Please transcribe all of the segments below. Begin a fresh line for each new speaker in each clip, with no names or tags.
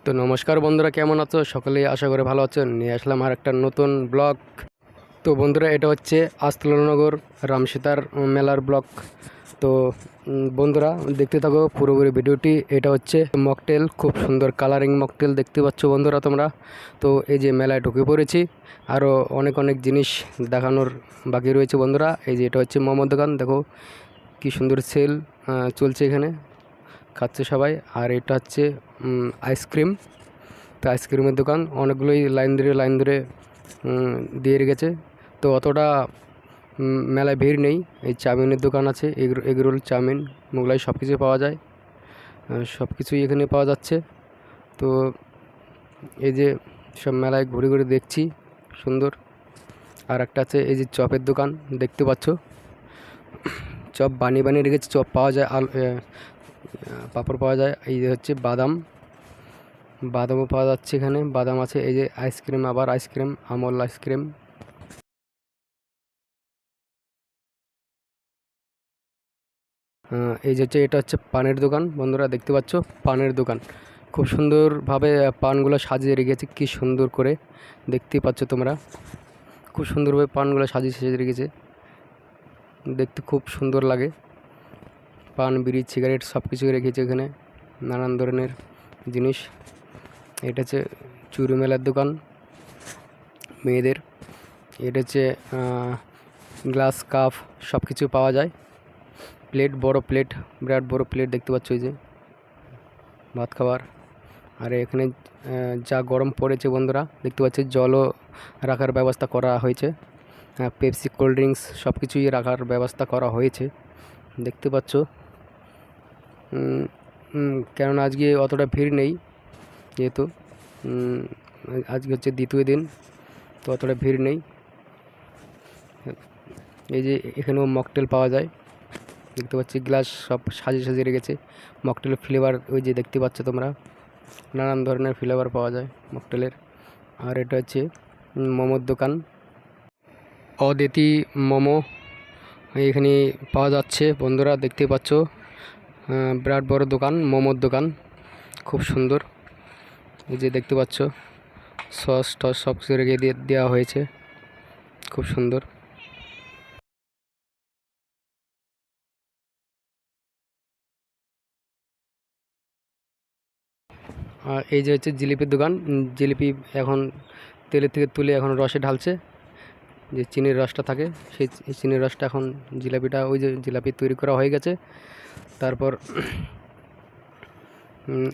তো নমস্কার বন্ধুরা, কেমন আছো? সকলেই আশা করে ভালো আছো। নিয়ে আসলাম আর একটা নতুন ব্লগ। তো বন্ধুরা, এটা হচ্ছে আস্তলনগর রামসীতার মেলার ব্লগ। তো বন্ধুরা, দেখতে থাকো পুরোপুরি ভিডিওটি। এটা হচ্ছে মকটেল, খুব সুন্দর কালারিং মকটেল দেখতে পাচ্ছ বন্ধুরা তোমরা। তো এই যে মেলায় ঢুকে পড়েছি, আরও অনেক অনেক জিনিস দেখানোর বাকি রয়েছে বন্ধুরা। এই যে এটা হচ্ছে মোমোর দোকান, দেখো কি সুন্দর সেল চলছে, এখানে খাচ্ছে সবাই। আর এটা হচ্ছে আইসক্রিম। তো আইসক্রিমের দোকান অনেকগুলোই লাইন ধরে দিয়ে রেখেছে। তো অতটা মেলায় ভিড় নেই। এই চাউমিনের দোকান আছে, এগরোল, চাউমিন, মোগলাই সব কিছুই পাওয়া যায়। সব কিছুই এখানে পাওয়া যাচ্ছে। তো এই যে সব মেলায় ঘুরে ঘুরে দেখছি, সুন্দর। আর একটা আছে এই যে চপের দোকান, দেখতে পাচ্ছ চপ বানিয়ে রেখেছে। চপ পাওয়া যায়, পাঁপড় পাওয়া যায়। এই যে হচ্ছে বাদামও পাওয়া যাচ্ছে, এখানে বাদাম আছে। এই যে আইসক্রিম, আবার আইসক্রিম, আমল আইসক্রিম। এই যে হচ্ছে, এটা হচ্ছে পানের দোকান বন্ধুরা, দেখতে পাচ্ছ পানের দোকান। খুব সুন্দরভাবে পানগুলো সাজিয়ে রেখেছে, কি সুন্দর করে দেখতেই পাচ্ছ তোমরা। খুব সুন্দরভাবে পানগুলো সাজিয়ে রেখেছে, দেখতে খুব সুন্দর লাগে। পান, বিড়ি, সিগারেট সব কিছুই রেখেছে এখানে, নানান ধরনের জিনিস। এটা হচ্ছে চুরি মেলার দোকান মেয়েদের। এটা হচ্ছে গ্লাস, কাপ সব কিছু পাওয়া যায়। প্লেট, বড় প্লেট, বিরাট বড় প্লেট দেখতে পাচ্ছ, এই যে ভাত খাবার। আর এখানে যা গরম পড়েছে বন্ধুরা, দেখতে পাচ্ছি জলও রাখার ব্যবস্থা করা হয়েছে। পেপসি, কোল্ড ড্রিঙ্কস সব কিছুই রাখার ব্যবস্থা করা হয়েছে, দেখতে পাচ্ছ। কেননা আজকে অতটা ভিড় নেই, যেহেতু আজকে হচ্ছে দ্বিতীয় দিন, তো অতটা ভিড় নেই। এই যে এখানেও মকটেল পাওয়া যায়, দেখতে পাচ্ছি গ্লাস সব সাজিয়ে রেখেছে। মকটেলের ফ্লেভার ওই যে দেখতে পাচ্ছ তোমরা, নানান ধরনের ফ্লেভার পাওয়া যায় মকটেলের। আর এটা হচ্ছে মোমোর দোকান, অদিতি মোমো এখানে পাওয়া যাচ্ছে বন্ধুরা, দেখতে পাচ্ছ। বিরাট বড় দোকান, মোমোর দোকান, খুব সুন্দর। এই যে দেখতে পাচ্ছ সস টস সব কিছু রেখে দেওয়া হয়েছে, খুব সুন্দর। আর এই যে হচ্ছে জিলিপির দোকান। জিলিপি এখন তেলের থেকে তুলে এখন রসে ঢালছে, যে চিনির রসটা থাকে, সেই চিনির রসটা এখন জিলাপিটা, ওই যে জিলাপি তৈরি করা হয়ে গেছে। তারপর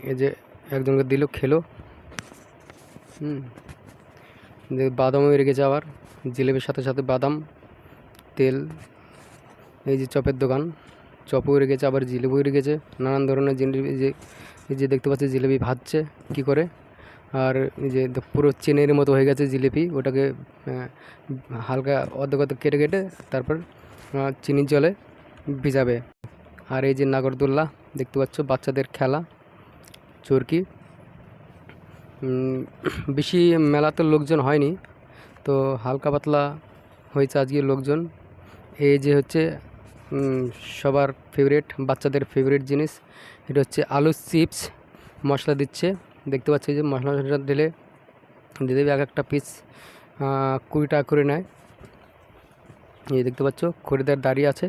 এই যে একজনকে দিল, খেলো। যে বাদামও রেখেছে, আবার জিলেপির সাথে সাথে বাদাম, তেল। এই যে চপের দোকান, চপও রেখেছে, আবার জিলেপিও রেখেছে, নানান ধরনের জিনিস। এই যে দেখতে পাচ্ছি জিলেপি ভাজছে কি করে। আর এই যে পুরো চেনের মতো হয়ে গেছে জিলিপি, ওটাকে হালকা অর্ধেক অর্ধেক কেটে কেটে তারপর চিনির জলে ভিজাবে। আর এই যে নাগরদোল্লা দেখতে পাচ্ছ, বাচ্চাদের খেলা, চরকি। বেশি মেলাতে লোকজন হয়নি, তো হালকা পাতলা হয়েছে আজকে লোকজন। এই যে হচ্ছে সবার ফেভারিট, বাচ্চাদের ফেভারিট জিনিস, এটা হচ্ছে আলুর চিপস। মশলা দিচ্ছে, দেখতে পাচ্ছি যে মশলাটা দিলে দিয়ে দেবে এক একটা পিস 20 টাকা করে নেয়। এই দেখতে পাচ্ছ খরিদ্দার দাঁড়িয়ে আছে,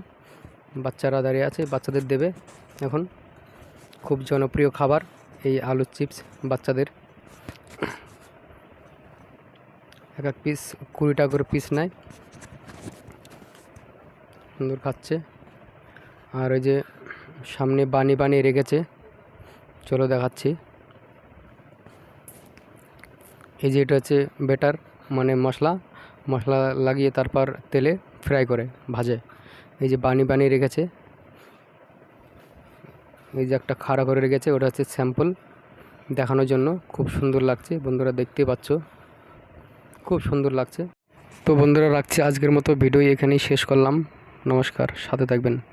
বাচ্চারা দাঁড়িয়ে আছে, বাচ্চাদের দেবে এখন। খুব জনপ্রিয় খাবার এই আলুর চিপস বাচ্চাদের। এক এক পিস 20 টাকা করে পিস নেয়, সুন্দর খাচ্ছে। আর ওই যে সামনে বানিয়ে রেখেছে, চলো দেখাচ্ছি। এই যে এটা হচ্ছে বেটার, মানে মশলা লাগিয়ে তারপর তেলে ফ্রাই করে ভাজে। এই যে বানিয়ে রেখেছে, এই যে একটা খাড়া করে রেখেছে, ওটা হচ্ছে স্যাম্পল দেখানোর জন্য। খুব সুন্দর লাগছে বন্ধুরা, দেখতে পাচ্ছ, খুব সুন্দর লাগছে। তো বন্ধুরা, রাখছি আজকের মতো ভিডিও, এখানেই শেষ করলাম। নমস্কার, সাথে থাকবেন।